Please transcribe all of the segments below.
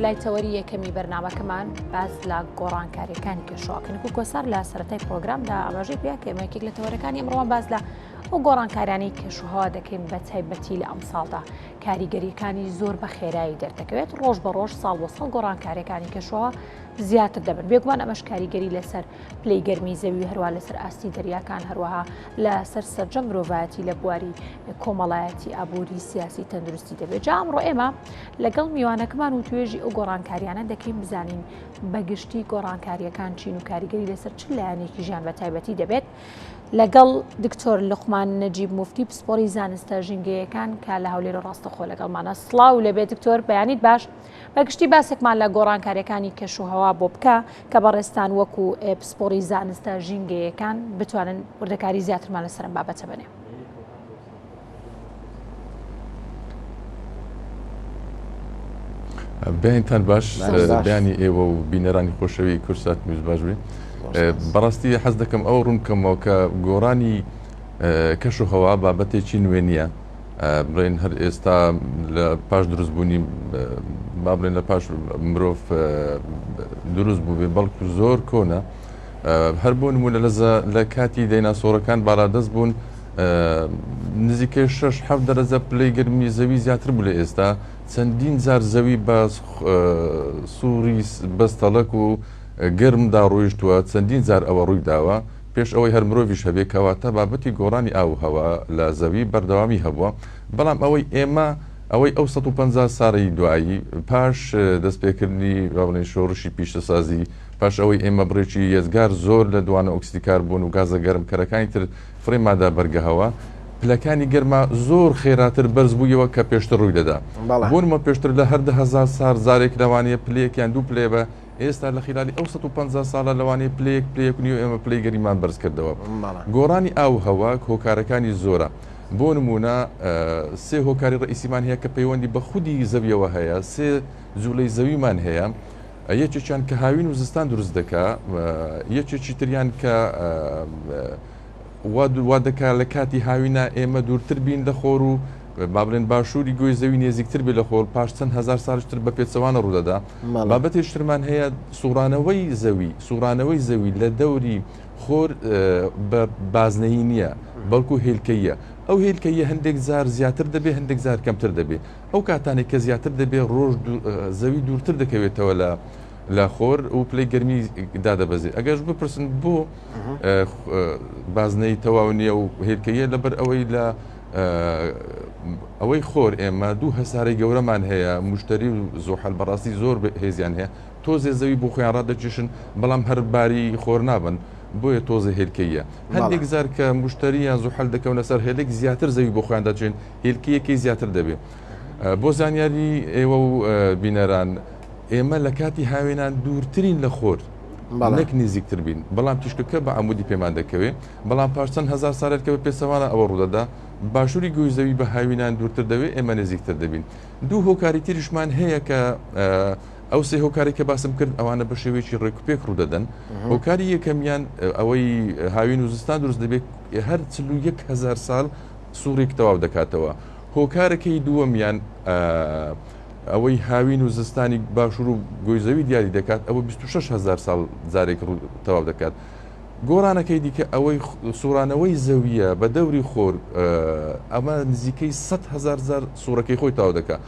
لای تەوەری یەکەمی بەرنامەکەمان باز لە گۆڕانکاریەکانی کێشەوەکەن و کۆسەر لە سەرەتای پرۆگرامدا ئاماژەی پێیا کە یەکێک لە تەوەرەکانی ئەمڕۆوان باز لە ئەو گۆڕانکاریانەی کێشوهەوا دەکەین بە تایبەتی لە ئەم ساڵدا کاریگەریەکانی زۆر بە خێرایی دەردەکەوێت ڕۆژ بە ڕۆژ ساڵ بۆ ساڵ گۆڕانکاریەکانی کێشەوە زیاتر دەبن بێگومان ئەمەش کاریگەری لەسەر پلەی گەرمی زەوی هەروە لەسەر ئاستی دەریاکان هەروەها لەسەر سەرجەم مرۆڤایەتی لە بواری کۆمەڵایەتی ئابووری سیاسی تەندروستی دەبێت جا ئەمڕۆ ئێمە لەگەڵ میوانەکەمان و توێژی ئەو گۆڕانکاریانە دەکەین بزانین بەگشتی گۆڕانکاریەکان چین و کاریگەری لەسەر چ لایەنێکی ژیان بە تایبەتی دەبێت لەگەڵ دکتۆر لوقمان نەجیب موفتی پسپۆڕی زانستە ژینگەیەکان کە لە هەولێر ڕاستەخۆ لەگەڵمانە سڵاو لەبێت دکتۆر بەیانیت باش بەگشتی باسێکمان لە گۆڕانکاریەکانی کێشوهەوا بۆ بکە کە بەڕێستان وەکو پسپۆڕی زانستە ژینگەیەکان بتوانن وردەکاری زیاترمان لەسەر ئەم بابەتە بنێ. بێنتان باش بیانی ئێوە و بینەرانی خۆشەوی کورسات میوز باش بێ بەڕاستی حەز دەکەم ئەو ڕوونکەمەوە کە گۆڕانی کەشوهەوا بابەتێکی نوێ نییە بڵێن هەر ئێستا لە پاش دروستبوونی با بڵێن لە پاش مرۆڤ دروست بوو بێ بەڵکو زۆر کۆنە هەر بۆ نمونە لە کاتی دایناسۆرەکان باادەست بوون نزیکەی 6-7 دەرەجە پلەی گەرمی زەوی زیاتر بوو لە ئێستا چەندین جار زەوی بە سووری بەستەڵک و گەرمدا ڕۆیشتووە چەندین جار ئەوە ڕووی داوە پێش ئەوەی هەر مرۆڤیش هەبێ کەواتە بابەتی گۆڕانی ئاو هەوا لە زەوی بەردەوامی هەبووە بەڵام ئەوەی ئێمە ئەوەی ئەو 150 ساڵی دوایی پاش دەستپێکردنی بڵێن شۆڕشی پیشەسازی پاش ئەوەی ئێمە بڕێکی یەزگار زۆر لە دوانە ئۆکسیدیکار بوون و گازە گەرمکەرەکانی تر فڕێمادا بەرگەهەوە پلەکانی گەرما زۆر خێراتر بەرز بوویەوە کە پێشتر ڕووی دەدا بوونمە پێشتر لە هەر 10,000 سال زارێک لەوانەیە پلەیەکیان دوو پلێ بە ئێستا لە خلالی ئەو 150 ساڵە لەوانەیە پلەیەک نیو ئێمە پلەی گەریمان بەرز کردەوە گۆڕانی ئاو هەوا هۆکارەکانی زۆرە بۆ نمونە سێ هۆکاری ڕئیسیمان هەیە کە پەیوەندی بە خودی زەویەوە هەیە سێ جوولەی زەویمان هەیە یەکێکیان کە هاوین و زستان دروست دەکا یەکێکی تریان کە وا دەکا لە کاتی هاوینە ئێمە دوورتر بین لە خۆر و با بڵێن باشووری گۆی زەوی نێزیکتر بێ لە خۆر پاش چەند هزار ساڵشتر بە پێچەوانە ڕوودەدا بابەتێشترمان هەیە سوڕانەوەی زەوی لە دەوری خۆر بە بازنەیی نییە بەڵکو هێلکەیە ئەو هێلکەیە هەندێک زار زیاتر دەبێ هەندێک زار کەمتر دەبێ ئەو کاتانێک کە زیاتر دەبێ ڕۆژ زەوی دوورتر دەکەوێتەوە لە خۆر و پلەی گەرمی دادەبەزێ ئەگەش بپرسن بۆ بازنەی تەواو نییە و هێلکەیە لەبەر ئەوەی لە ئەوەی خۆر ئێمە دوو هەسارەی گەورەمان هەیە موشتری و زۆحەل بەڕاستی زۆر هێزیان هەیە تۆزێ زەوی بۆ خۆیان ڕادەکێشن بەڵام هەر باری خۆر نابن بۆیە تۆزە هێلکەیە هەندێک زار کە موشتریان زۆحەل دەکەونە سەر هێلێک زیاتر زەوی بۆ خۆیان دەچێن هێلکەیەکی زیاتر دەبێت بۆ زانیاری ئێوە و بینەران ئێمە لە کاتی هاوێنان دوورترین لە خۆر نەک نزیکتر بین بەڵام تیشکەکە بە عمودی پێمان دەکەوێت بەڵام پاش چەند هزار ساڵێت کە بە پێچەوانە ئەوە ڕوودەدا باشووری گۆی زەوی بە هاوینان دوورتر دەوێت ئێمە نزیکتر دەبین دوو هۆکاری تریشمان هەیە کە ئەو سێ هۆکاری کە باسم کرد ئەوانە بە شێوەیەکی ڕێکوپێک ڕوودەدەن هۆکاری یەکەمیان ئەوەی هاوین و زستان دروست دەبێت هەر 1,000 ساڵ سوورێک تەواو دەکاتەوە هۆکارەکەی دووەمیان ئەوەی هاوین و زستانی باشوور و گۆی زەوی دیاری دەکات ئەوە 26,000 ساڵ جارێک تەواو دەکات گۆڕانەکەی دیکە ئەوەی سوورانەوەی زەویە بە دەوری خۆر ئەمە نزیکەی 100,000 سوورەکەی خۆی تاوا دەکات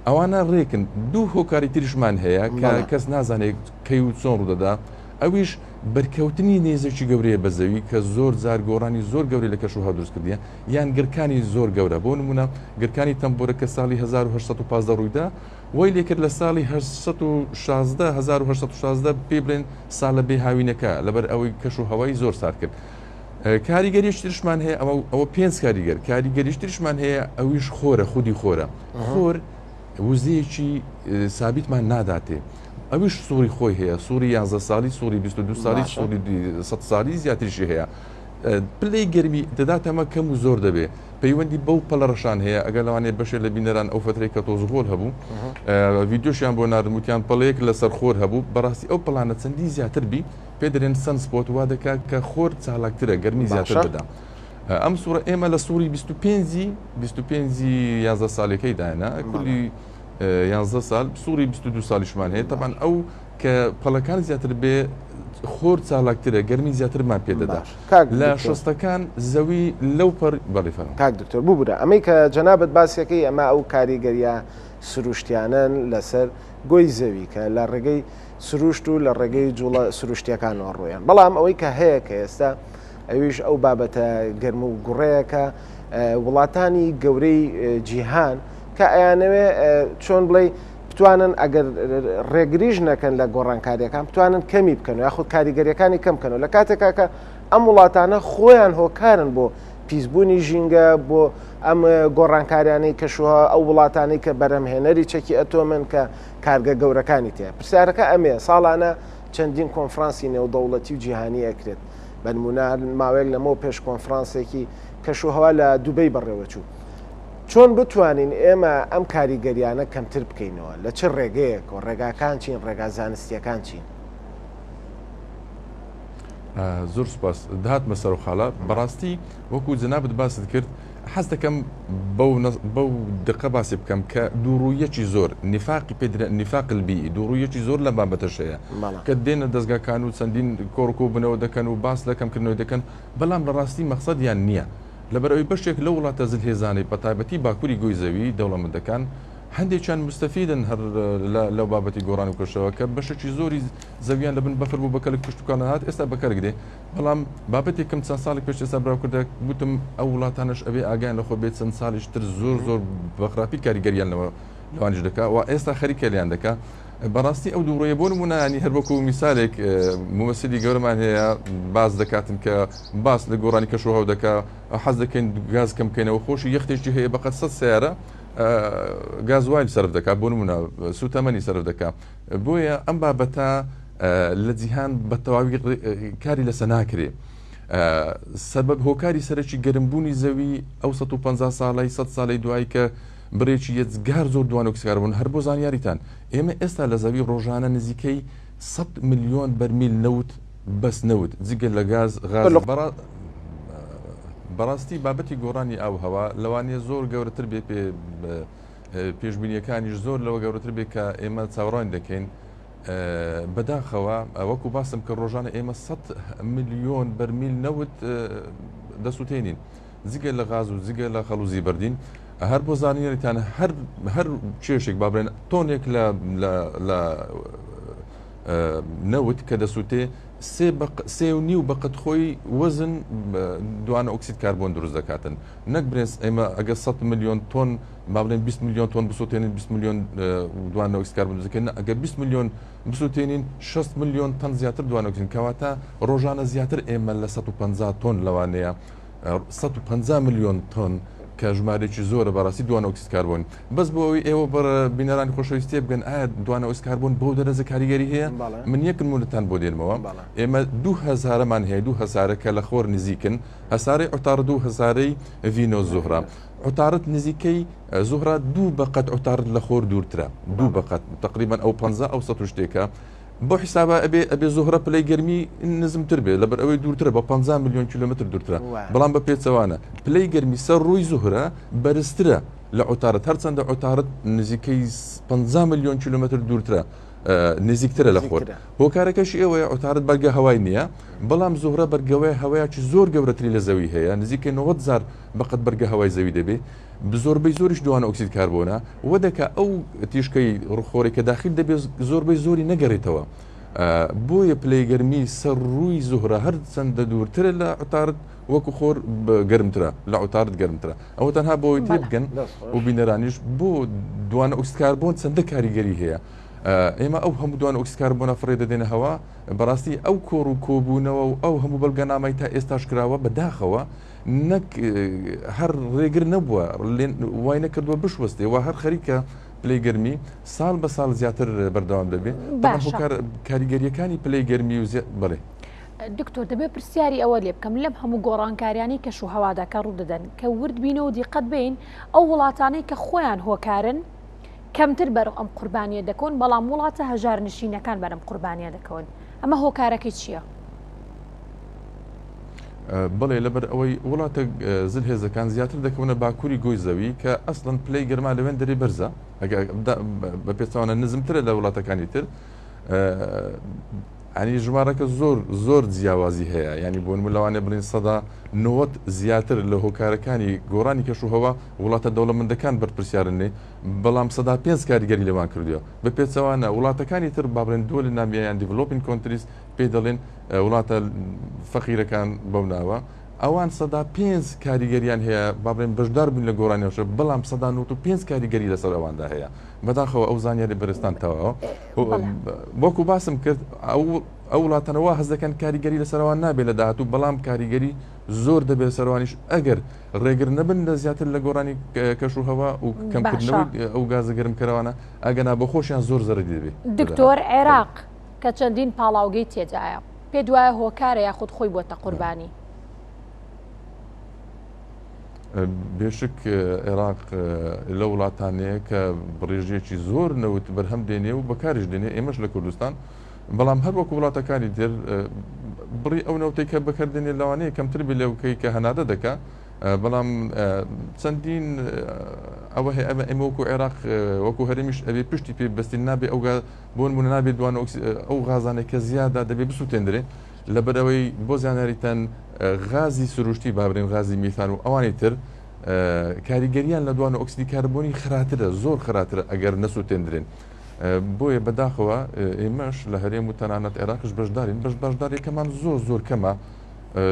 ئەوانە ڕێکن دوو هۆکاری تریشمان هەیە کە کەس نازانێت کەی و چۆن ڕوودەدا ئەویش بەرکەوتنی نێزێکی گەورەیە بە زەوی کە زۆر جار گۆڕانی زۆر گەوری لە کەشوهەوا دروست کردیە یان گرکانی زۆر گەورە بۆ نمونە گرکانی تەمبۆرە کە ساڵی 1815 ڕوویدا وای لێکرد لە ساڵی 1816 پێ بڵێن ساڵە بێ هاوینەکە لەبەر ئەوەی کەشوهەوای زۆر سارد کرد کاریگەریش ترشمان هەیە ئەوە 5 کاریگەریش ترشمان هەیە ئەویش خۆرە خودی خۆرە خۆر وزەیەکی سابیتمان ناداتێ ئەویش سووری خۆی هەیە سووری 11 ساڵی سووری 22 ساڵی سووری 100 ساڵی زیاتریشی هەیە پلەی گەرمی دەداتەمە کەم و زۆر دەبێ پەیوەندی بەو پەڵە ڕەشان هەیە ئەگەر لەوانێ بەشێ لە بینەران ئەو فترەی کە تۆزغۆل هەبوو ڤیدیۆشیان بۆ ناردموتیان پەڵەیەک لەسەر خۆر هەبوو بەڕاستی ئەو پڵانە چەندی زیاتر بی پێ دەرێن سەنسپۆت وا دەکات کە خۆر چالاکترە گەرمی زیاتر بدە ئەم سوورە ئێمە لە سووری 25 11 ساڵەکەی دانا کولی 11 سال سووری 22 ساڵیشمان هەیە طبعا ئەو کە پەڵەکان زیاتر بێ خۆر چالاکترە گەرمی زیاترمان پێدەدا لە شستەکان زەوی لەو پەر بەڵێفەرم کاک دکتۆر بوو ئەمەی کە جەنابەت باسیەکەی ئەمە ئەو کاریگەریە سروشتیانن لەسەر گۆی زەوی کە لە ڕێگەی سروشت و لە ڕێگەی جوڵە سروشتیەکانەوە ڕۆیان بەڵام ئەوەی کە هەیە کە ئێستا ئەویش ئەو بابەتە گەرم و گوڕەیەکە وڵاتانی گەورەی جیهان کە ئەیانەوێ چۆن بڵێ بتوانن ئەگەر ڕێگریژ نەکەن لە گۆڕانکاریەکان بتوانن کەمی بکەن و یاخود کاریگەریەکانی کەم بکەن و لە کاتێکا کە ئەم وڵاتانە خۆیان هۆکارن بۆ پیسبوونی ژینگە بۆ ئەم گۆڕانکاریانەی کەشوها ئەو وڵاتانی کە بەرەمهێنەری چەکی ئەتۆمن کە کارگە گەورەکانی تێ پرسیارەکە ئەمێ ساڵانە چەندین کۆنفرانسی نێودەوڵەتی و جیهانی ئەکرێت بەنمونە ماوەیەک لەمەوە پێش کۆنفرانسێکی کەشوهەوا لە دووبەی بەڕێوەچوو چۆن بتوانین ئێمە ئەم کاریگەریانە کەمتر بکەینەوە لە چه ڕێگەیەک و ڕێگاکان چین ڕێگا زانستیەکان چین زۆر سپاس داهات مەسەر و خاڵە بەڕاستی وەکو جەنابەت باست کرد حەز دەکەم بەو دقە باسی بکەم کە دووڕوویەکی زۆر نیفاقی پێدرێ نیفاق البیئی دووڕوویەکی زۆر لە بابەتەشەیە کە دێنە دەستگاکان و چەندین کۆڕکۆ بنەوە دەکەن و باس لەکەمکردنەوە دەکەن بەڵام لە ڕاستی مەقسەدیان نییە لەبەرەوەی بەشێک لە وڵاتە زلهێزانەی بەتایبەتی باکووری گۆی زەوی دەوڵەمەندەکان هەندێکیان مستەفیدن هەر لەو بابەتی گۆڕان و کەشەوە کە بەشێکی زۆری زەویان لەبن بەفر بوو بەکەلک پشتوکانە هات ئێستا بەکارگرێ بەڵام بابەتێکم چەند ساڵی پێش ئێستا براکردە گوتم ئەو وڵاتانش ئەبێ ئاگیان لەخۆ بێت چەند ساڵیشتر زۆر بەخراپی کاریگەریان لەوانش دەکا و ئێستا خەریکە لیان دەکا بەڕاستی ئەو دووڕۆیە بۆ نمونە ینی هەر وەکو میسالێک ممەسیلی گەورەمان هەیە باز دەکاتن کە باس لە گۆڕانی کەشوهەو دەکا حەز دەکەین گاز کەم بکەینەوە خۆشی یەختێکی هەیە بەقەت 100 سیارە گازوایل سرف دەکات بۆ نمونە سوتەمەنی سرف دەکات بۆیە ئەم بابەتە لە جیهان بە تەواوی کاری لەسە ناکرێ سەبەب هۆکاری سەرەکی گەرمبوونی زەوی ئەو 150 ساڵی 100 ساڵی دوایی کە برێکی یەجگار زۆر دوان ئۆکسیکار بوون هەر بۆ زانیاریتان ئێمە ئێستا لە زەوی ڕۆژانە نزیکەی 100 ملیۆن بەرمیل نەوت بەس نەوت جگە لە گاز بەڕاستی بابەتی گۆڕانی ئاو هەوا لەوانەیە زۆر گەورەتر بێ پێشبینیەکانیش زۆر لەوە گەورەتر بێ کە ئێمە چاوەڕوان دەکەین بەداخەوە وەکو باسم کە ڕۆژانە ئێمە 100 ملیۆن بەرمیل نەوت دەسووتێنین جگە لە غاز و جگە لە خەڵوزی بەردین هەر بۆ زانیاریتان هەر کێشێک بابرێن تۆنێک لە نەوت کە دەسووتێ 3.5 بەقەت خۆی وەزن دوانە ئۆکسید کاربۆن دروست دەکاتن نەک برێنس ئێمە ئەگە 100 ملیۆن تۆن با بڵێن 20 ملیۆن تۆن بسووتێنین 20 ملیۆن دوانە ئۆکسید کاربۆن دروست دەکەن ئەگە 20 ملیۆن بسووتێنین 6 ملیۆن تەن زیاتر دوانە ئۆکسید کەواتە ڕۆژانە زیاتر ئێمە لە 150 تۆن لەوانەیە 150 ملیۆن تۆن کە ژمارێکی زۆرە بەڕاستی دوانە ئۆکسید کاربۆن بەس بۆ ئەوەی ئێوە بەرە بینەرانی خۆشەویستی بگەن ئایا دوانە ئۆکسید کاربۆن بەو دەرەجە کاریگەری هەیە من یەک نمونەتان بۆ دێنمەوە ئێمە 2000مان هەیە 2000 کە لە خۆر نزیکن هەسارەی عوتارد 2000ی ڤینۆس زوهرە عوتارد نزیکەی زوهرە 2 بەقەت عوتارد لە خۆر دوورترە 2 بەقەت تقریبا ئەو 50 ئەو 100 شتێکە بۆ حیسابە ئەبێ زوهرە پلەی گەرمی نزمتر بێ لەبەر ئەوەی دوورترە بە 50 ملیۆن کیلومتر دوورترە بەڵام بە پێچەوانە پلەی گەرمی سەر ڕووی زوهرە بەرزترە لە عوتارد هەرچەندە عوتارد نزیکەی 50 ملیۆن کیلومتر دوورترە نزیکترە لە خۆر هۆکارەکەشی ئەوەیە عوتارد بەرگە هەوای نییە بەڵام زوهرە بەرگەوەی هەوایکی زۆر گەورەتری لە زەوی هەیە نزیکەی 90,000 بەقەت بەرگە هەوای زەوی دەبێ زۆربەی زۆریش دوانە ئۆکسید کاربۆنە وە دەکا ئەو تیشکەی ڕخۆڕێکە داخل دەبێت زۆربەی زۆری نەگەڕێتەوە بۆیە پلەی گەرمی سەر ڕووی زوهرە هەر چەندە دوورترە لە عوتارد وەکو خۆر گەرمترە لە عوتارد گەرمترە ئەوە تەنها بۆی تێ بگەن و بینەرانیش بۆ دوانە ئۆکسید کاربۆن چەندە کاریگەری هەیە ئێمە ئەو هەموو دوانە ئۆکسید کاربۆنە فڕێ دەدێنە هەوا بەڕاستی ئەو کۆڕ و کۆبوونەوە و ئەو هەموو بەڵگەنامەی تا ئێستاش کراوە بەداخەوە نەک هەر ڕێگر نەبووە وای نەکردووە بشوەستێ و هەر خەریکە پلەی گەرمی ساڵ بە ساڵ زیاتر بەردەوام دەبێت کاریگەریەکانی پلەی گەرمی و بڵێ دکتۆر دەبێت پرسیاری ئەوە لێ بکەم لەم هەموو گۆڕانکاریانی کەش و هەواداکە ڕوو دەدەن کە ورد بینەوە دیقەت بین ئەو وڵاتانەی کە خۆیان هۆکارن کەمتر بەرەو ئەم قوربانیە دەکەون بەڵام وڵاتە هەژار نشینەکان بەرەم قوربانیە دەکەون ئەمە هۆکارەکەی چییە؟ بڵێ لەبەر ئەوەی وڵاتە زلهێزەکان زیاتر دەکەونە باکووری گۆی زەوی کە ئەسڵەن پلەی گەرما لەوێن دەری بەرزە بە پێچوانە نزمترە لە وڵاتەکانی تر ئەنی ژمارەکە زۆر جیاوازی هەیە ینی بۆ لەوانێ بڵین سەدا 90 زیاتر لە هۆکارەکانی گۆڕانی کەشوهەوا وڵاتە دەوڵەمەندەکان بەرپرسیارنێ بەڵام سەدا 5 کاریگەری لەوان کردووە بە پێچەوانە وڵاتەکانی تر بابرێن دۆ لە نامیان دیڤلۆپین کۆنتریس پێ دەڵێن وڵاتە فەقیرەکان بەو ناوە ئەوان سەدا 5 کاریگەریان هەیە بابرێن بەشدار بوون لە گۆڕانیەوەشە بەڵام سەدا 95 کاریگەری لەسەر ئەواندا هەیە بەداخەوە ئەو زانیاری بەرزستان تەواوە وەکو باسم کرد ئەو وڵاتەنەوە هەز دەکەن کاریگەری لەسەرەوان نابێت لە داهاتوو بەڵام کاریگەری زۆر دەبێت سەروانیش ئەگەر ڕێگر نەبن لە زیاتر لە گۆڕانی کەشوهەوا و کەمکردنەوەی ئەو گازە گەرمکەرەوانە ئەگەنا بە خۆشیان زۆر زەرەری دەبێت. دکتۆر عێراق کە چەندین پاڵاوگەی تێدایە پێ دوایە هۆکارە یاخود خۆی بۆتە قوربانی. بێشک عێراق لە وڵاتانەیە کە ڕێژەیەکی زۆر نەوت بەرهەم دێنێ و بەکاریش دێنێ ئێمەش لە کوردستان بەڵام هەر وەکو وڵاتەکانی تر بڕی ئەو نەوتەی کە بەکاردێنێ لەوانەیە کەمتر بێ لەوکەی کە هەنادە دەکا بەڵام چەندین ئەوە هەیە ئێمە وەکو عێراق وەکو هەرێمیش ئەبێ پشتی پێ بەستی نابێ ئەو بۆ نمونە نابێت دوان ئەو غازانێک کە زیادا دەبێ بسووتێندرێ لەبەرەوەی بۆ زیانەریتەن غازی سروشتی بابرین غازی میثان و ئەوانی تر کاریگەریان لە دوان ئۆکسیدی کاربۆنی خراترە زۆر خراترە ئەگەر نەسووتێندرێن بۆیە بەداخەوە ئێمەش لە هەرێم و تەنانەت عێراقش بەشدارین بەشدارێکەمان زۆر کەمە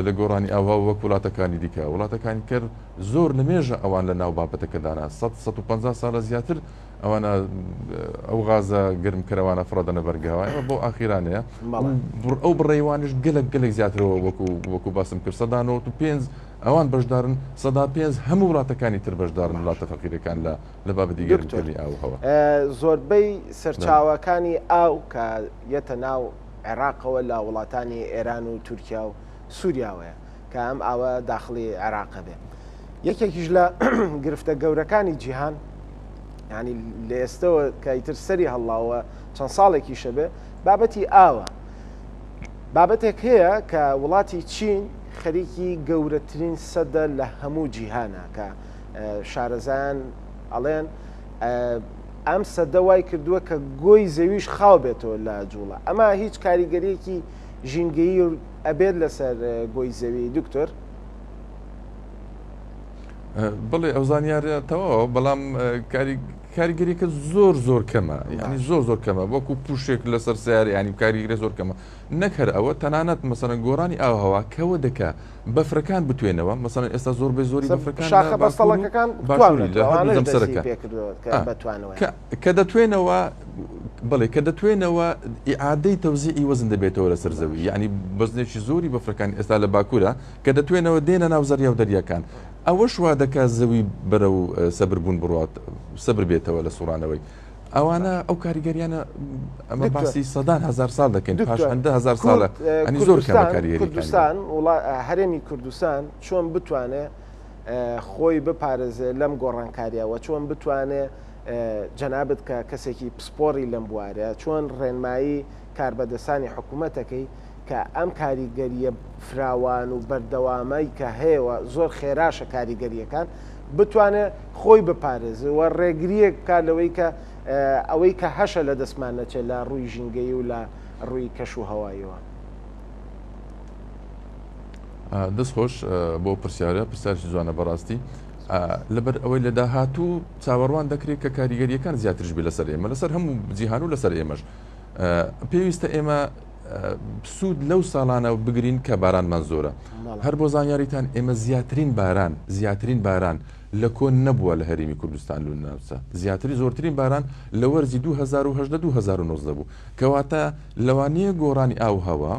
لە گۆڕانی ئاوا وەک وڵاتەکانی دیکە وڵاتەکانی کرد زۆر نمێژە ئەوان لە ناو بابەتەکەدانا 150 ساڵە زیاتر ئەوانە ئەو غازە گرمکەرەوانە فڕەدەنە بەرگاوە ئەمە بۆ ئاخیرانەیە ئەو بڕێوانش گەلک زیاترەوە وەکو باسم کرد سەدا 95 ئەوان بەشدارن سەدا 5 هەموو وڵاتەکانی تر بەشدارن وڵاتە فەقیرەکان لە بابەتی گەرمکردنی ئاوهەوا. زۆربەی سەرچاوەکانی ئاو کە یەتە ناو عێراقەوە لە وڵاتانی ئێران و تورکیا و سووریاوەیە کە ئەم ئاوە داخلی عێراقە بێ یەکێکیش لە گرفتە گەورەکانی جیهان ینی لە ئێستەوە کە ئیتر سەری هەڵاوە چەند ساڵێکی شەبێ بابەتی ئاوە بابەتێک هەیە کە وڵاتی چین خەریکی گەورەترین سەدە لە هەموو جیهانە کە شارەزایان ئەڵێن ئەم سەدە وای کردووە کە گۆی زەویش خاو بێتەوە لە جوڵە ئەمە هیچ کاریگەریەکی ژینگەیی ئەبێت لەسەر گۆی زەوی دکتۆر؟ بڵێ ئەو زانیارە تەواوە بەڵام کاریگەریەکە زۆر کەمە ینی زۆر کەمە وەکو پوشێک لەسەر سیارە ینی کاریگەری زۆر کەمە نەک هەر ئەوە تەنانەت مەسەڵەن گۆڕانی ئاوهەوا کەوە دەکا بەفرەکان بتوێنەوە مەسەڵەن ئێستا زۆر بەزۆری بەفرەکان شاخە بەستەڵەکەکان کە دەتوێنەوە بڵێ کە دەتوێنەوە ئیعادەی تەوزیعی وەزن دەبێتەوە لەسەر زەوی یعنی بەزنێکی زۆری بەفرەکان ئێستا لە باکوورە کە دەتوێنەوە دێنە ناو زەریا و دەریاکان ئەوە شوا دەکات زەوی بەرە و سەبربوون بڕات سەبر بێتەوە لە سوڕانەوەی ئەوانە ئەو کاریگەریانە ئەمە باسی سەدان هزار ساڵ دەکەین پاش 100,000 ساڵە ئەنی زۆر کەمە کاریگەری کوردستان هەرێمی کوردستان چۆن بتوانێت خۆی بپارێزێ لەم گۆڕانکاریەوە چۆن بتوانێت جەنابەت کە کەسێکی پسپۆری لەم بوارە چۆن ڕێنمایی کاربەدەستانی حکوومەتەکەی کە ئەم کاریگەریە فراوان و بەردەوامەی کە هەیەوە زۆر خێراشە کاریگەریەکان بتوانێت خۆی بپارێزێ و ڕێگریەک کار لەوەی کە ئەوەی کە هەشە لە دەستمان نەچێت لە ڕووی ژینگەی و لە ڕووی کەش و هەواییەوە. دەستخۆش بۆ پرسیارێکی جوانە بەڕاستی لەبەر ئەوەی لە داهاتوو چاوەڕوان دەکرێت کە کاریگەریەکان زیاترش بێ لەسەر ئێمە لەسەر هەموو جیهان و لەسەر ئێمەش پێویستە ئێمە سوود لەو ساڵانە بگرین کە بارانمان زۆرە هەر بۆ زانیاریتان ئێمە زیاترین باران لە کۆن نەبووە لە هەرێمی کوردستان لە ناوچە زۆرترین باران لە وەرزی 2010-2019 بوو کەواتە لەوانەیە گۆڕانی ئاوهەوا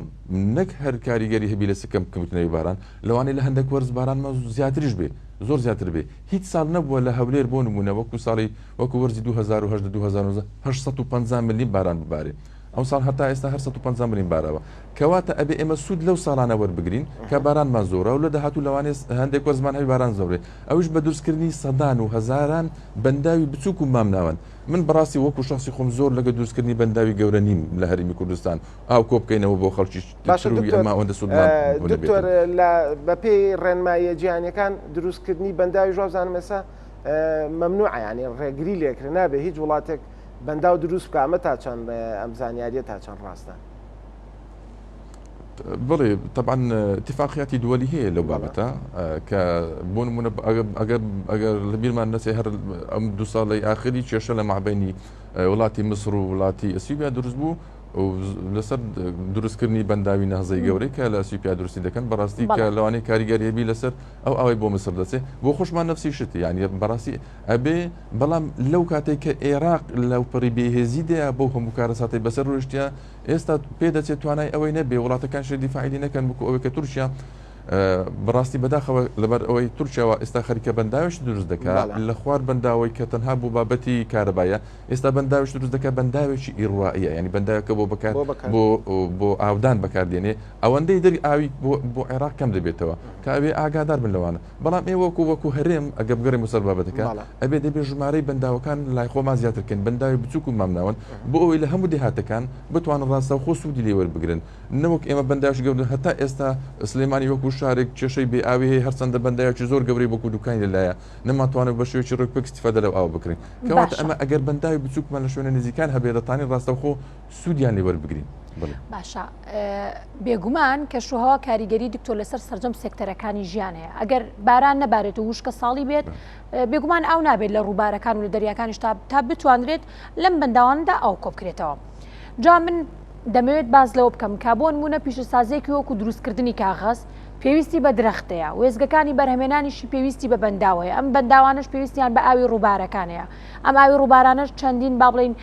نەک هەر کاریگەری هەبی لە سکەم کەمکردنەوەی باران لەوانەیە لە هەندێک وەرز بارانمە زیاتریش بێ زۆر زیاتر بێ هیچ ساڵ نەبووە لە هەولێر بۆ نمونە وەکو ساڵی وەکو وەرزی 2010-2019 850 ملی باران ببارێ ئەو ساڵ هەتا ئێستا هەر 150 ملین بارەوە کەواتە ئەبێ ئێمە سوود لەو ساڵانە وەربگرین کە بارانمان زۆرە و لە داهاتوو لەوانێ هەندێک وەزمان هەوی باران زۆرێ ئەوش بە دروستکردنی سەدان و هەزاران بەنداوی بچووک و مامناون من بەڕاستی وەکو شخصی خۆم زۆر لەگە دروستکردنی بەنداوی گەورە نیم لە هەرمی کوردستان ئاو کۆبکەینەوە بۆ خەڵکی ئەمەوەندە سوودمان دکتۆر بە پێی ڕێنماییە جیهانیەکان دروستکردنی بەنداوی ژۆزانم ئێستا مەمنوعە ینی ڕێگری لێکرد نابێ هیچ وڵاتێک بەنداو دروست بکە ئەمە تا چەند ئەم زانیاریە تا چەند ڕاستە بڵێ طبعا اتفاقیاتی دووەلی هەیە لەو بابەتە کە بۆ نمونە ئەگەر لە بیرمان نەچێ هەر ئەم دو ساڵی ئاخری کێشە لە مابینی وڵاتی مسر و وڵاتی ئەسیوبیا دروست بوو لەسەر دروستکردنی بەنداوی نەهزەی گەورەی کە لە ئەسیوبیا دروستی دەکەن بەڕاستی کە لەوانەیە کاریگەریەبی لەسەر ئەوەی بۆ مسر دەچێت بۆ خۆشمان نەفسی شتی یعنی بەڕاستی ئەبێ بەڵام لەو کاتێک کە عێراق لەو پڕی بێهێزیدەیە بۆ هەموو کارەساتی بەسەر ڕۆشتیا ئێستا پێ دەچێت توانای ئەوەی نەبێ وڵاتەکان شێ دیفاعیلی نەکەن بکو ئەوەی کە تورکیا بەڕاستی بەداخەوە لەبەر ئەوەی تورکیاوە ئێستا خەریکە بەنداویش دروست دەکات لە خوار بەنداوی کە تەنها بۆ بابەتی کارەبایە ئێستا بەنداویش دروست دەکات بەنداوێکی ئیڕوائیە ینی بەنداوەکە بۆ بەکار بۆ ئاودان بەکاردێنێ ئەوەندەی دەری ئاوی بۆ عێراق کەم دەبێتەوە کە ئەوێ ئاگادار بن لەوانە بەڵام ئێوە وەکو هەرێم ئەگە بگەڕێم سەر بابەتەکە ئەبێ دەبێ ژمارەی بەنداوەکان لای خۆمان زیاترکەن بەنداوی بچووک و مامناون بۆ ئەوەی لە هەموو دێهاتەکان بتوانن ڕاستە خۆ سوودی لێ وەربگرن نەوەک ئێمە بەنداوش گەورن هەتا ئێستا سلێمانی وەکو شارێک کێشەی بێ ئاوی هەیە هەرچەندە بەندایکی زۆر گەورەی بۆکو دوکانی لەلایە نەماتوانێت بە شێوەیەکی ڕێک استیفادە لەو ئاو بکرین کەواتە ئەمە ئەگەر بەنداوی بچووکمان لە شوێنە نزیکان هەبێ دەتوانین ڕاستەوخۆ سوودیان لێ وەربگرین باشە بێگومان کەشوهەوا کاریگەری دکتۆر لەسەر سەرجەم سێکتەرەکانی ژیانەیە ئەگەر باران نەبارێت و وشکە ساڵی بێت بێگومان ئەو نابێت لە ڕووبارەکان و لە دەریاکانیش تا بتوانرێت لەم بەنداواندا ئەو کۆبکرێتەوە جا من دەمەوێت باز لەوە بکەم کا بۆ نمونە پیشەسازیەکی وەکو دروستکردنی کاغەز پێویستی بە درەختەیە وێزگەکانی بەرهەمێنانیشی پێویستی بە بەنداوەیە ئەم بەنداوانش پێویستیان بە ئاوی ڕووبارەکانەیە ئەم ئاوی ڕووبارانش چەندین با بڵین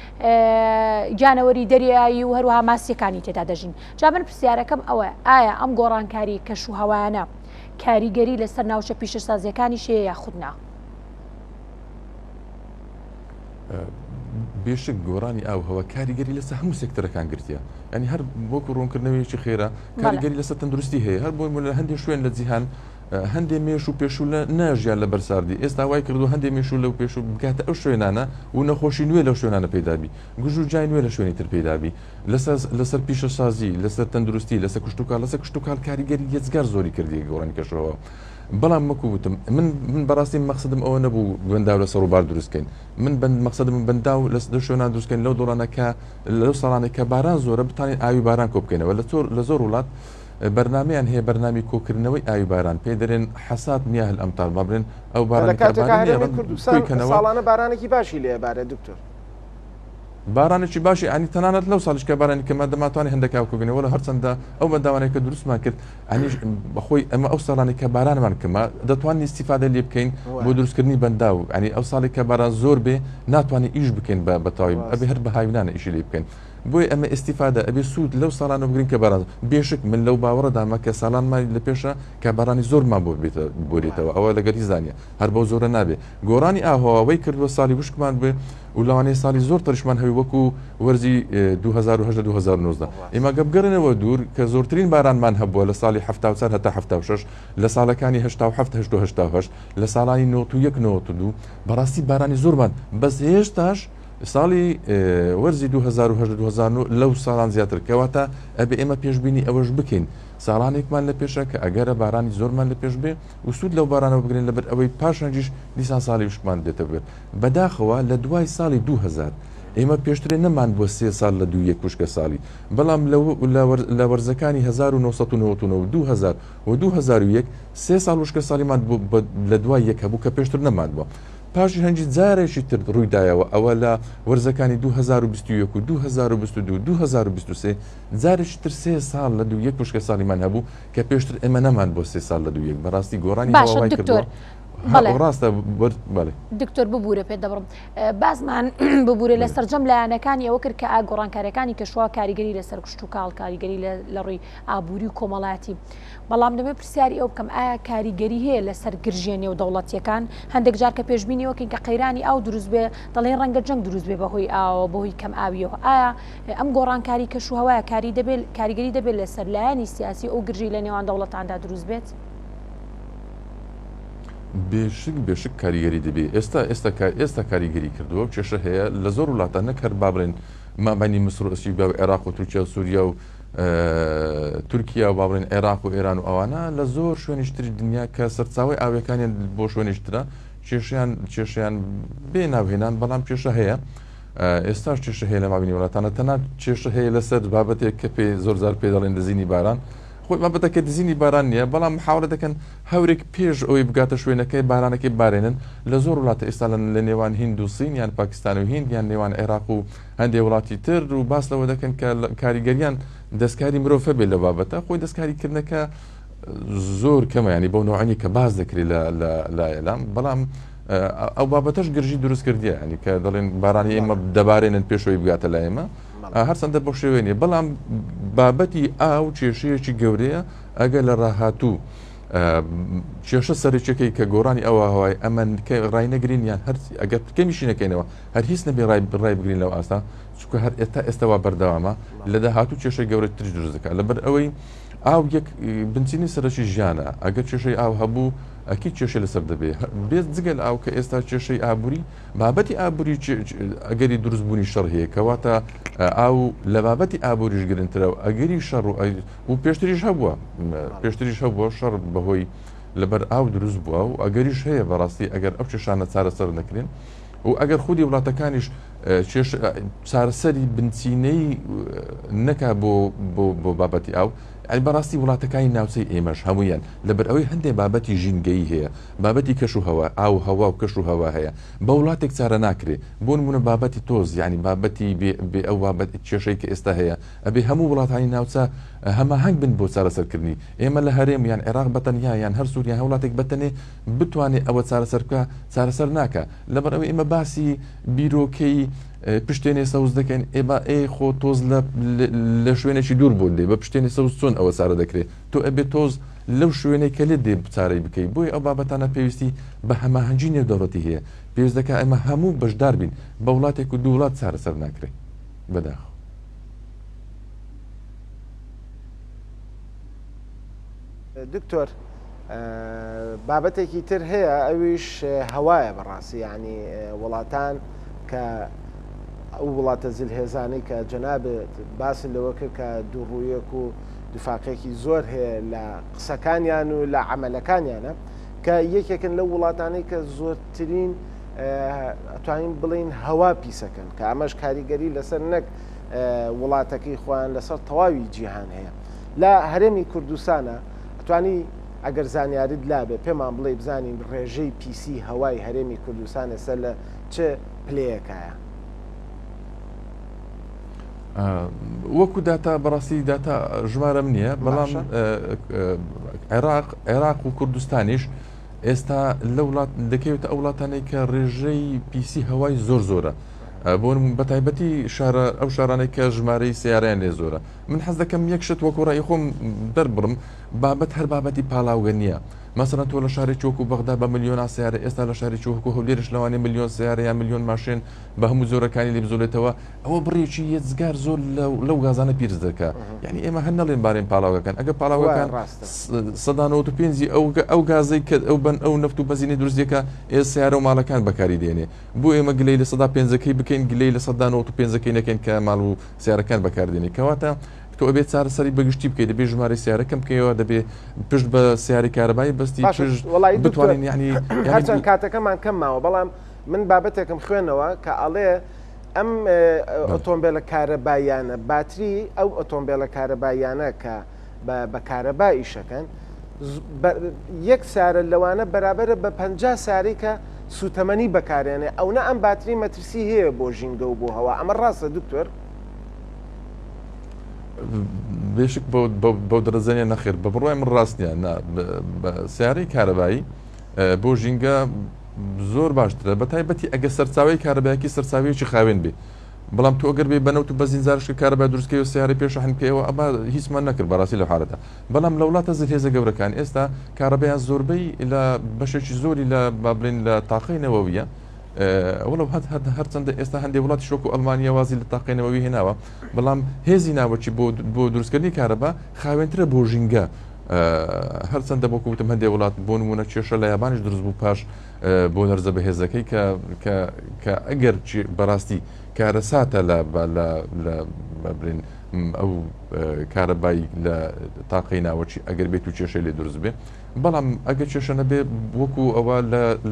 گیانەوەری دەریایی و هەروەها ماسیەکانی تێدا دەژین جا من پرسیارەکەم ئەوە ئایا ئەم گۆڕانکاری کەشوهەوایانە کاریگەری لەسەر ناوچە پیشەسازیەکانی شەیە یاخودنا بێشک گۆڕانی ئاوهەوە کاریگەری لەسەر هەموو سێکتەرەکان گرتیە ینی هەر بۆکو ڕوونکردنەوەیکی خێرا کاریگەری لەسەر تەندروستی هەیە هەر بۆ لە هەندێک شوێن لە جیهان هەندێک مێش و پێشوو لە ناژیان لە بەرساردی ئێستا وای کردو هەندێک مێشوو لەو پێشوو بکاتە ئەو شوێنانە و نەخۆشی نوێ لەو شوێنانە پێدابی گوژ و جای نوێ لە شوێنی تر پێدابی لەسەر پیشەسازی لەسەر تەندروستی لەسەر کشتتوکال لەسەر کشتتوکال کاریگەری یەزگار زۆری کردی گۆڕانی کەشەوە بەڵام مەکووتم من بەڕاستی مەقصدم ئەوە نەبوو بەنداو لە سەڕووبار دروستکەین من مەقصدم بەنداو لە شوێنان دروستکەین لەو دۆڕانەکە لەو ساڵانێک کە باران زۆرە بتانین ئاوی باران کۆ بکەینەوە لە زۆر وڵات بەرنمەیان هەیە بەرنامی کۆکردنەوەی ئاوی باران پێ دەرێن حسات میاه الأمطار بابرێن ئەو ساڵانە بارانێکی باشی لێبارێ دکتۆر بارانێکی باشی ئەنی تەنانەت لەو ساڵش کە بارانی کەمە دەماتوانانی هەندێک کۆبگەنەوە لە هەرچەندە ئەو بەنداوانەیە کە دروستمان کرد ئەنیش بەخۆی ئەمە ئەو ساڵانی کە بارانمان کەمە دەتوانین استیفادە لێ بکەین بۆ دروستکردنی بەنداو ئەنی ئەو ساڵی کە باران زۆر بێ ناتوانین ئیش بکەین بە تاوی ئەبێ هەر بە هاوینانە ئیشی لێ بکەین بۆی ئەمە استیفادە ئەبێ سوود لەو ساڵانە بگرین کە باران بێشک من لەو باوەڕدامە کە ساڵانمان لە پێشە کە بارانی زۆرمان بۆرێتەوە ئەوە لەگەری زانیە هەر بەو زۆرە نابێ گۆڕانی ئاهەواوەی کردووە ساڵی وشکمان بێ و لەوانەیە ساڵی زۆر تەرشمان هەوی وەکو وەرزی 2010 ئێمە گەبگەڕنەوە دوور کە زۆرترین بارانمان هەبووە لە ساڵی 1970 هەتا 76 لە ساڵەکانی 1970 لە ساڵانی 91 بەڕاستی بارانی زۆرمان بەس هێشتاش ساڵی وەرزی 2010 لەو ساڵان زیاتر کەواتە ئەبێ ئێمە پێشببینی ئەوەش بکەین ساڵانێکمان لە پێشە کە ئەگەرە بارانی زۆرمان لە پێش بێ و سوود لەو بارانەوە بگرین لەبەر ئەوەی پاشەنجیش دیسان ساڵی وشکمان دێتە بێت بەداخەوە لە دوای ساڵی 2000 ئێمە پێشترێ نەمان بۆ 3 ساڵ لە دوو یەک کوشکە ساڵی بەڵام لە وەرزەکانی 1999 2000 و 2001 3 ساڵ وشکە ساڵیمان لە دوای یەک هەبوو کە پێشتر نەمان بووە پاشی هەنجی جارێکی تر ڕوویدایەوە ئەوە لە وەرزەکانی 2021 و 2022 2023 جارێکی تر 3 ساڵ لە دوو یەک پشکە ساڵیمان هەبوو کە پێشتر ئێمە نەمان بۆ 3 ساڵ لە دوو یەک بەڕاستی گۆڕانی هەواوای کردووە ڕاستە بەڵێ دکتۆر ببوورە پێ دەبڕم بازمان ببوورە لە سەررجەم لایەنەکانی ئەوە کرد کە گۆڕانکاریەکانی کەشووا کاریگەری لەسەر کشت و کاڵ کاریگەری لە ڕووی ئابووری و کۆمەڵاتی بەڵام دەمێ پرسیاری ئەو بکەم ئایا کاریگەری هەیە لەسەر گرژێنێ و دەوڵەتیەکان هەندێک جار کە پێشبینیەوەکەین کە قەیرانی ئاو دروست بێ دەڵێن ڕەنگە جەنگ دروست بێ بەهۆی ئاوە بەهۆی کەم ئاویەوە ئایا ئەم گۆڕانکاری کەش و هەوایە کاریگەری دەبێت لەسەر لایەنی سیاسی ئەو گرژی لە نێوان دەوڵەتاندا دروست بێت بێشک کاریگەری دەبێ ئێستا کاریگەری کردووە و کێشە هەیە لە زۆر وڵاتان نەکرد با بڵێن مابینی مسر و ئەسیبا و عێراق و تورکیا و سووریا و تورکیا و با بڵێن عێراق و ئێران و ئەوانە لە زۆر شوێنیشتری دنیا کە سەرچاوی ئاویەکانیان بۆ شوێنیشترە کێشیان بێ ناوهێنان بەڵام کێشە هەیە ئێستاش کێشە هەیە لە مابینی وڵاتانە تەنها کێشە هەیە لەسەر بابەتێک کە پێ زۆرزار پێ دەڵێن دەزینی باران خۆی بابەتەکە دزینی باران نییە بەڵام محاولە دەکەن هەورێک پێش ئەوەی بگاتە شوێنەکەی بارانەکەی بارێنن لە زۆر وڵاتە ئێستا لە نێوان هیند و سین یان پاکستان و هیند یان نێوان عێراق و هەندێک وڵاتی تر و باس لەوە دەکەن کە کاریگەریان دەستکاری مرۆڤ بێت لە بابەتە خۆی دەستکاریکردنەکە زۆر کەمە ینی بۆ نوعانی کە باز دەکرێت لە ئێلام بەڵام ئەو بابەتەش گرژی دروست کردیە ینی کە دەڵێن بارانی ئێمە دەبارێنن پێشەوەی بگاتە لە ئێمە هەرچەندە بۆ شێوێنێ بەڵام بابەتی ئاو کێشەیەکی گەورەیە ئەگەر لە ڕاهاتوو کێشە سەرچەکەی کە گۆڕانی ئەوە هەوای ئەمن ڕای نەگرین یان هەر ئەگەر کەمیشی نەکەینەوە هەر هیچ نەبێ ڕای بگرین لەو ئاستا چونکە هەر ئێستاوا بەردەوامە لە داهاتوو کێشەی گەورەتری دروست دەکات لەبەر ئەوەی ئاو یەک بنچینی سەرەکی ژیانە ئەگەر کێشەی ئاو هەبوو ئەکی کێشە لەسەر دەبێت بێت جگەل ئاو کە ئێستا کێشەی ئابووری بابەتی ئابووری ئەگەری دروستبوونی شەڕ هەیە کەواتە ئاو لە بابەتی ئابووریش گرنگترە و ئەگەری شەڕ و پێشتریش هەبووە شەڕ بەهۆی لەبەر ئاو دروست بووە و ئەگەریش هەیە بەڕاستی ئەگەر ئەو کێشانە چارەسەر نەکرێن و ئەگەر خودی وڵاتەکانیش چارەسەری بنچینەی نەکا بۆ بابەتی ئاو ئەی بەڕاستی وڵاتەکانی ناوچەی ئێمەش هەمویان لەبەر ئەوەی هەندێک بابەتی ژینگەی هەیە بابەتی کەش و هەوا ئاو هەوا و کەش و هەوا هەیە بە وڵاتێک چارە ناکرێ بۆ نمونە بابەتی تۆز یعنی بابەتی بێ ئەو بابەت کێشەی کە ئێستا هەیە ئەبێ هەموو وڵاتانی ناوچە هەماهنگ بن بۆ چارەسەرکردنی ئێمە لە هەرێم یان عێراق بەتەنیا یان هەر سووریا وڵاتێک بەتەنێ بتوانێت ئەوە چارەسەر بکە چارەسەر ناکە لەبەر ئەوەی ئێمە باسی بیرۆکەی پشتێنێ سەوز دەکەین ئێبا خۆ تۆز لە شوێنێکی دوور بۆ دێ بە پشتێنی سەوز چۆن ئەوە چارە دەکرێت تۆ ئەبێ تۆز لەو شوێنەی کە لێ دێ چارەی بکەیت بۆی ئەو بابەتانە پێویستی بە هەماهەنگی نێودەوڵەتی هەیە پێویست دەکە ئەمە هەموو بەشدار بین بە وڵاتێک و دوو وڵات چارەسەر ناکرێت بەداخ دکتۆر بابەتێکی تر هەیە ئەویش هەوایە بەڕاستی ینی وڵاتان کە ئەو وڵاتە زلهێزانەی کە جەنابێت باسی لەوە کرد کە دووڕوویەک و دوفاقێکی زۆر هەیە لە قسەکانیان و لە عملەکانیانە کە یەکێکن لەو وڵاتانەی کە زۆرترین ئەتوانین بڵین هەوا پیسەکەن کە ئەمەش کاریگەری لەسەر نەک وڵاتەکەی خۆیان لەسەر تەواوی جیهان هەیە لە هەرێمی کوردستانە ئەتوانی ئەگەر زانیاریت لابێ پێمان بڵێ بزانین ڕێژەی پیسی هەوای هەرێمی کوردستان سەر لە چه پلەیەکایە وەکو داتا بەڕاستی داتا ژمارەم نییە بەڵام عێراق و کوردستانیش ئێستا لە وڵات دەکەوێتە ئەو وڵاتانەی کە ڕێژەی پیسی هەوای زۆر زۆرە بۆ بەتایبەتی ئەو شارانێک کە ژمارەی سیارەیان لێ زۆرە من حەز دەکەم یەک شت وەکو ڕای خۆم دەربڕم بابەت هەر بابەتی پاڵاوگە نییە مەسەڵەن تۆ لە شارێکی وەکو بەغدا بە ملیۆنا سیارە ئێستا لە شارێکی وەکو هەولێرش لەوانێ ملیۆن سیارە یان ملیۆن ماشێن بە هەموو زۆرەکانی لێ بزۆلێتەوە ئەوە بڕێکی یەجگار زۆر لەو گازانە پیرس دەکات یعنی ئێمە هەر نەڵێن بارێن پاڵاوگەکان ئەگە پاڵاوەکان سەدان و پێنجی ئەو گازەی کە ئەو نەفت و بەزینی دروستیەکە ئێ سیارە و ماڵەکان بەکاری دێنێ بۆ ئێمە گلەی لە سەدا پێنجەکەی بکەین گلەی لە سەدان و پێنجەکەی نەکەین کە ماڵ و سیارەکان بەکاردێنێ کەواتە تۆ ئەبێت چارەسەری بەگشتی بکەیت دەبێ ژمارە سیارەکەم بکەیەوە دەبێ پشت بە سیاری کارەبای بەستی بتوانین یعنی هەرچەند کاتەکەمان کەم ماوە بەڵام من بابەتێکم خوێنەوە کە ئەڵێ ئەم ئۆتۆمبیلە کارەباییانە باتری ئەو ئۆتۆمبیلە کارەباییانە کە بە کارەبا ئیشەکەن یەک سارە لەوانە بەرابەرە بە 50 ساری کە سوتەمەنی بەکارێنێ ئەو نە ئەم باتری مەترسی هەیە بۆ ژینگە و بۆ هەوا ئەمە ڕاستە دکتۆر بێشک بەو دەرەزانێ نەخێر بە بڕای من ڕاستیان سیارەی کارەبایی بۆ ژینگە زۆر باشترە بە تایبەتی ئەگە سەرچاوی کارەبایەکی سەرچاویەکی خاوێن بێ بەڵام تۆ ئەگەر بێ بەنەوت و بە زینجارشکە کارەبای دروستکەی و سیارە پێش حنکەوە ئەمە هیچمان نەکرد بەڕاستی لە حالەتە بەڵام لە وڵاتە زرهێزە گەورەکان ئێستا کارەبایان زۆربەی لە بەشێکی زۆری لە بابلین لە تاقەی نەوەویە وڵە هەرچەندە ئێستا هەندێک وڵاتی شۆک و ئەلمانیا وازی لە تاقینەوەی هێناوە بەڵام هێزی ناوەچی بۆ دروستکردنی کارەبا خاوێنترە بۆ ژینگە هەرچەندە بۆ کوتم هەندێک وڵات بۆ نمونە کێشە لە یابانیش دروست بوو پاش بۆ هەرزە بەهێزەکەی کە ئەگەر بەڕاستی کارەساتە لە بڵین ئەو کارەبایی لە تاقەی ناوەچی ئەگەر بێت و کێشەی لێ دروست بێ بەڵام ئەگەر کێشە نەبێ وەکو ئەوە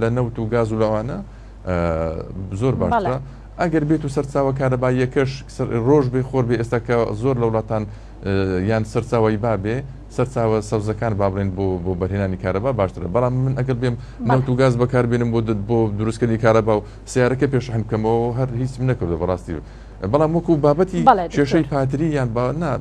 لە نەوت و گاز و لەوانە زۆر باشترە ئەگەر بێت و سەرچاوە کارەباییەکەش ڕۆژ بێ خۆر بێ ئێستا کە زۆر لە وڵاتان یان سەرچاوی بابێ سەرچاوە سەوزەکان بابڵێن بۆ بەرهێنانی کارەبا باشترە بەڵام من ئەگەر بێم نەوت و گاز بەکاربێنم بۆ دروستکردنی کارەبا و سیارەکە پێشحن بکەمەوە هەر هیچ نەکردە بەڕاستی بەڵام وەکو بابەتی کێشەی پاتری یان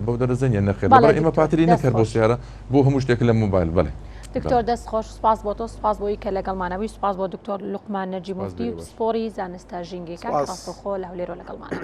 بۆ دەرەزەنیە نەخێر بەڵام ئێمە پاتری نەکرد بۆ سیارە بۆ هەموو شتێک لە موبایل بڵێ دکتۆر دەست خۆش سپاس بۆ تۆ سپاس بۆی کە لەگەڵمانەوەی سپاس بۆ دکتۆر لوقمان نەجیموفتی سپۆری زانستە ژینگەکە ڕاستەوخۆ لە هەولێرەوە لەگەڵمانە